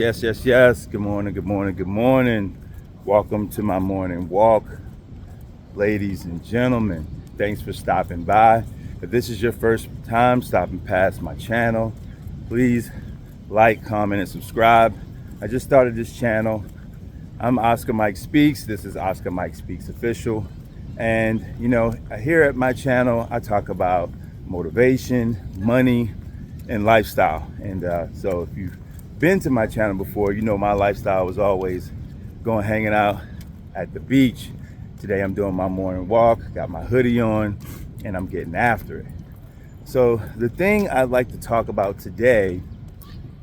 Yes, yes, yes. Good morning, good morning, good morning. Welcome to my morning walk, ladies and gentlemen. Thanks for stopping by. If this is your first time stopping past my channel, please like, comment, and subscribe. I just started this channel. I'm Oscar Mike Speaks. This is Oscar Mike Speaks Official. And, here at my channel, I talk about motivation, money, and lifestyle. And so if you've been to my channel before, you know my lifestyle was always going hanging out at the beach. Today I'm doing my morning walk, got my hoodie on, and I'm getting after it. So the thing I'd like to talk about today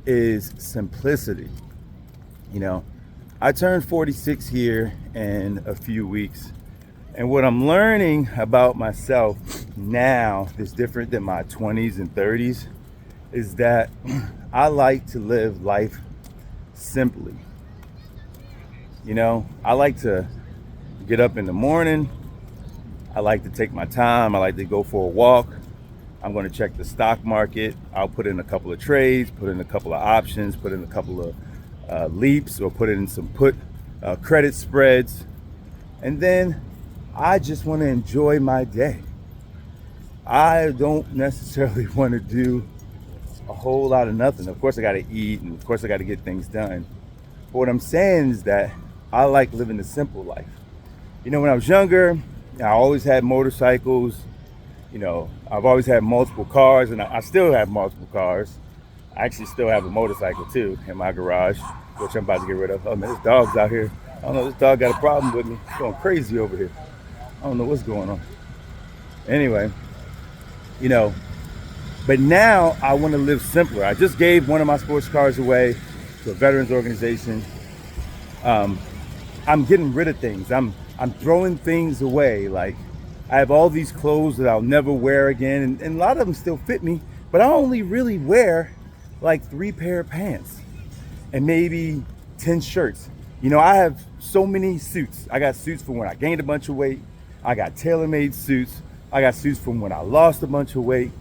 is simplicity. You know, I turned 46 here in a few weeks. And what I'm learning about myself now that's different than my 20s and 30s is that I like to live life simply. I like to get up in the morning. I like to take my time. I like to go for a walk. I'm going to check the stock market. I'll put in a couple of trades, put in a couple of options, put in a couple of leaps, or put in some credit spreads. And then I just want to enjoy my day. I don't necessarily want to do a whole lot of nothing. Of course, I got to eat, and of course, I got to get things done. But what I'm saying is that I like living the simple life. When I was younger, I always had motorcycles. I've always had multiple cars, and I still have multiple cars. I actually still have a motorcycle too in my garage, which I'm about to get rid of. Oh man, this dog's out here. I don't know, this dog got a problem with me. It's going crazy over here. I don't know what's going on. Anyway, but now I want to live simpler. I just gave one of my sports cars away to a veterans organization. I'm getting rid of things. I'm throwing things away. Like, I have all these clothes that I'll never wear again, and a lot of them still fit me, but I only really wear like 3 pair of pants and maybe 10 shirts. I have so many suits. I got suits from when I gained a bunch of weight. I got tailor-made suits. I got suits from when I lost a bunch of weight.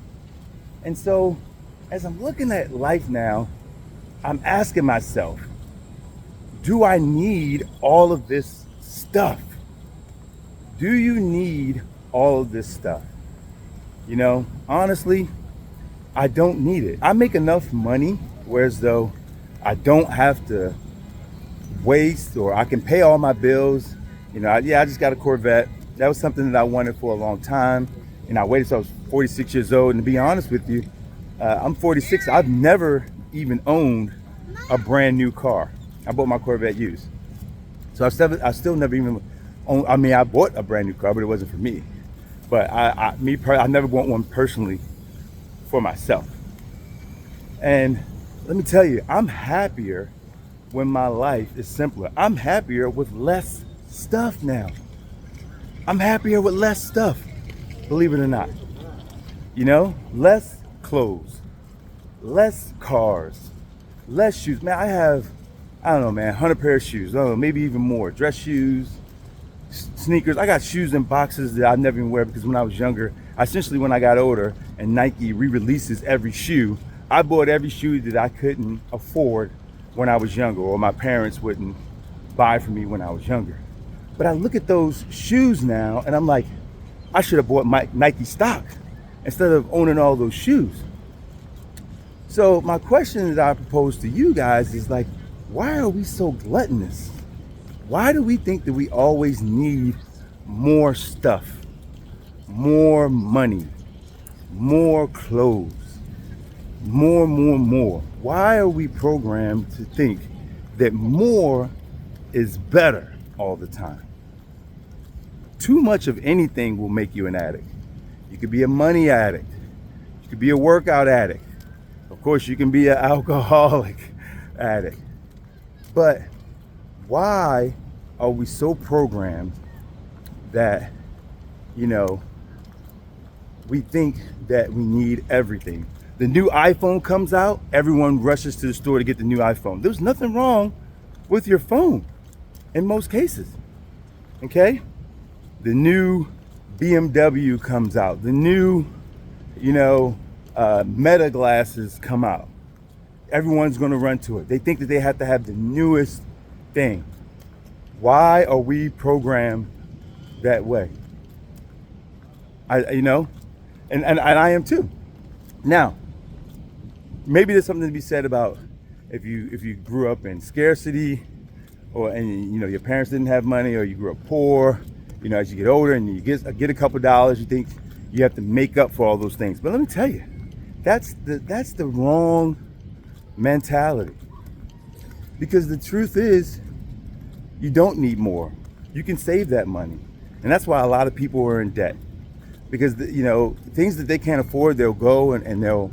And so as I'm looking at life now, I'm asking myself, do I need all of this stuff? Do you need all of this stuff? Honestly, I don't need it. I make enough money whereas though I don't have to waste, or I can pay all my bills. I just got a Corvette. That was something that I wanted for a long time. And I waited till I was 46 years old. And to be honest with you, I'm 46. I've never even owned a brand new car. I bought my Corvette used. So I still never even owned. I mean, I bought a brand new car, but it wasn't for me. But I never bought one personally for myself. And let me tell you, I'm happier when my life is simpler. I'm happier with less stuff now. I'm happier with less stuff, believe it or not. Less clothes, less cars, less shoes. Man, I don't know, man, 100 pair of shoes. I don't know, maybe even more. Dress shoes, sneakers. I got shoes in boxes that I never even wear because when I was younger, essentially when I got older and Nike re-releases every shoe, I bought every shoe that I couldn't afford when I was younger, or my parents wouldn't buy for me when I was younger. But I look at those shoes now and I'm like, I should have bought my Nike stock instead of owning all those shoes. So my question that I propose to you guys is like, why are we so gluttonous? Why do we think that we always need more stuff, more money, more clothes, more? Why are we programmed to think that more is better all the time? Too much of anything will make you an addict. You could be a money addict. You could be a workout addict. Of course, you can be an alcoholic addict. But why are we so programmed that, we think that we need everything? The new iPhone comes out, everyone rushes to the store to get the new iPhone. There's nothing wrong with your phone in most cases, okay? The new BMW comes out, the new, Meta glasses come out. Everyone's going to run to it. They think that they have to have the newest thing. Why are we programmed that way? And I am too. Now, maybe there's something to be said about if you grew up in scarcity, and your parents didn't have money, or you grew up poor. As you get older and you get a couple dollars, you think you have to make up for all those things. But let me tell you, that's the wrong mentality. Because the truth is, you don't need more. You can save that money, and that's why a lot of people are in debt. Because things that they can't afford, they'll go and they'll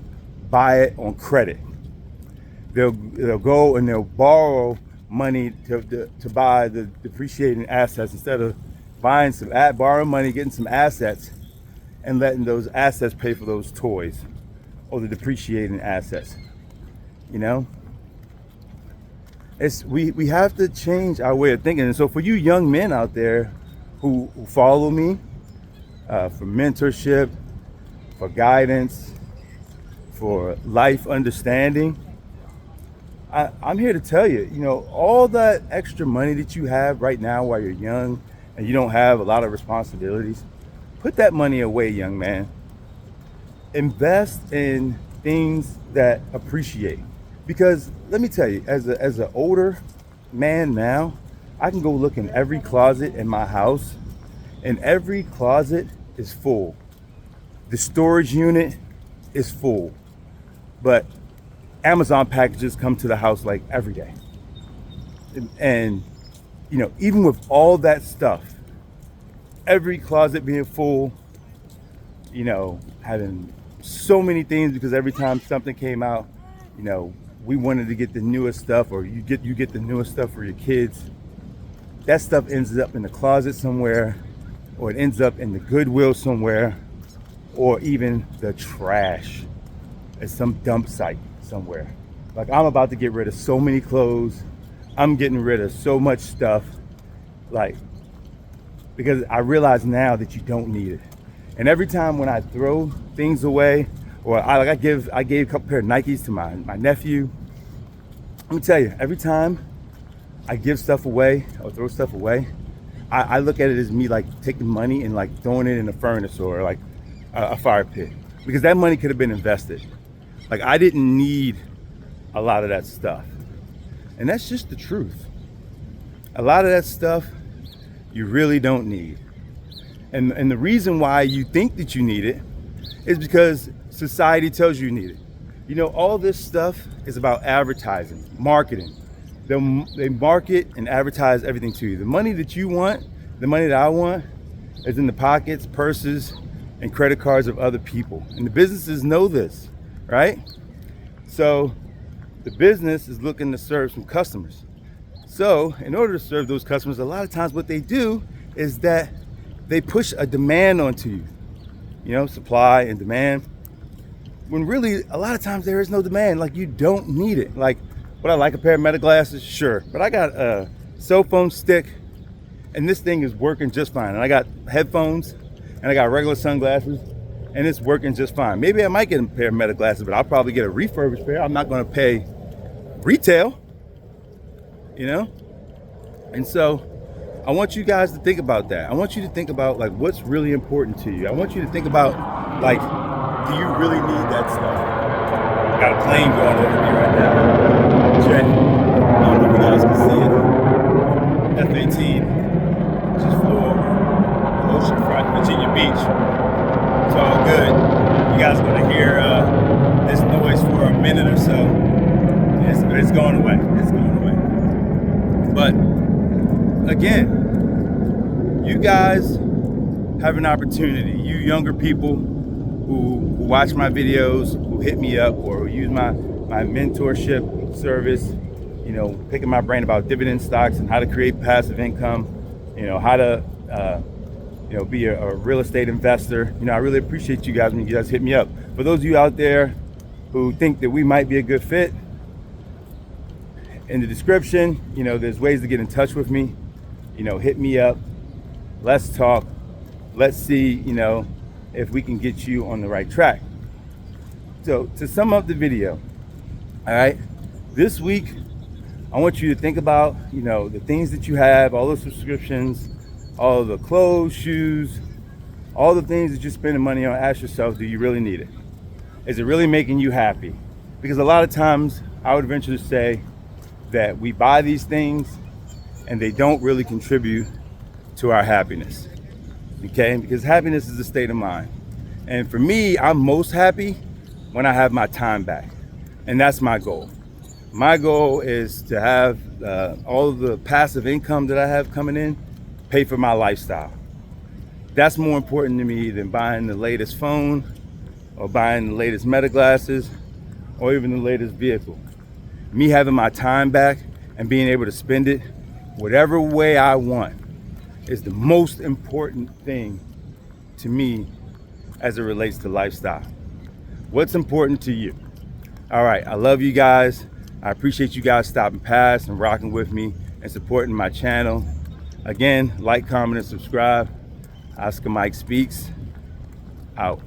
buy it on credit. They'll go and they'll borrow money to buy the depreciating assets instead of borrowing money, getting some assets, and letting those assets pay for those toys or the depreciating assets. We have to change our way of thinking. And so for you young men out there who follow me for mentorship, for guidance, for life understanding, I'm here to tell you, all that extra money that you have right now while you're young and you don't have a lot of responsibilities, put that money away, young man. Invest in things that appreciate. Because let me tell you, as an older man now, I can go look in every closet in my house, and every closet is full. The storage unit is full. But Amazon packages come to the house like every day. And even with all that stuff, every closet being full, having so many things, because every time something came out, we wanted to get the newest stuff, or you get the newest stuff for your kids. That stuff ends up in the closet somewhere, or it ends up in the Goodwill somewhere, or even the trash at some dump site somewhere. Like, I'm about to get rid of so many clothes. I'm getting rid of so much stuff, because I realize now that you don't need it. And every time when I throw things away, or I gave a couple pair of Nikes to my nephew, let me tell you, every time I give stuff away or throw stuff away, I look at it as me taking money and throwing it in a furnace or a fire pit, because that money could have been invested. I didn't need a lot of that stuff. And that's just the truth. A lot of that stuff you really don't need. And the reason why you think that you need it is because society tells you need it. All this stuff is about advertising, marketing. They market and advertise everything to you. The money that you want, the money that I want, is in the pockets, purses, and credit cards of other people. And the businesses know this, right? So the business is looking to serve some customers. So in order to serve those customers, a lot of times what they do is that they push a demand onto you, supply and demand, when really a lot of times there is no demand. You don't need it. Would I like a pair of Meta glasses? Sure. But I got a cell phone stick, and this thing is working just fine. And I got headphones, and I got regular sunglasses, and it's working just fine. Maybe I might get a pair of Meta glasses, but I'll probably get a refurbished pair. I'm not going to pay retail, And so I want you guys to think about that. I want you to think about what's really important to you. I want you to think about do you really need that stuff? I got a plane going over me right now. Jet. I don't know if you guys can see it. F-18 just flew over the oceanfront, Virginia Beach. It's all good. You guys are gonna hear this noise for a minute or so. It's going away. It's going away. But again, you guys have an opportunity. You younger people who watch my videos, who hit me up, or who use my mentorship service, picking my brain about dividend stocks and how to create passive income, how to be a real estate investor. I really appreciate you guys when you guys hit me up. For those of you out there who think that we might be a good fit, in the description, there's ways to get in touch with me. Hit me up. Let's talk. Let's see, if we can get you on the right track. So to sum up the video, All right. This week, I want you to think about, the things that you have, all the subscriptions, all the clothes, shoes, all the things that you're spending money on. Ask yourself, do you really need it? Is it really making you happy? Because a lot of times I would venture to say that we buy these things and they don't really contribute to our happiness. Okay? Because happiness is a state of mind. And for me, I'm most happy when I have my time back. And that's my goal. My goal is to have all of the passive income that I have coming in pay for my lifestyle. That's more important to me than buying the latest phone or buying the latest Meta glasses or even the latest vehicle. Me having my time back and being able to spend it whatever way I want is the most important thing to me as it relates to lifestyle. What's important to you? All right, I love you guys. I appreciate you guys stopping past and rocking with me and supporting my channel. Again, like, comment, and subscribe. Oscar Mike Speaks, out.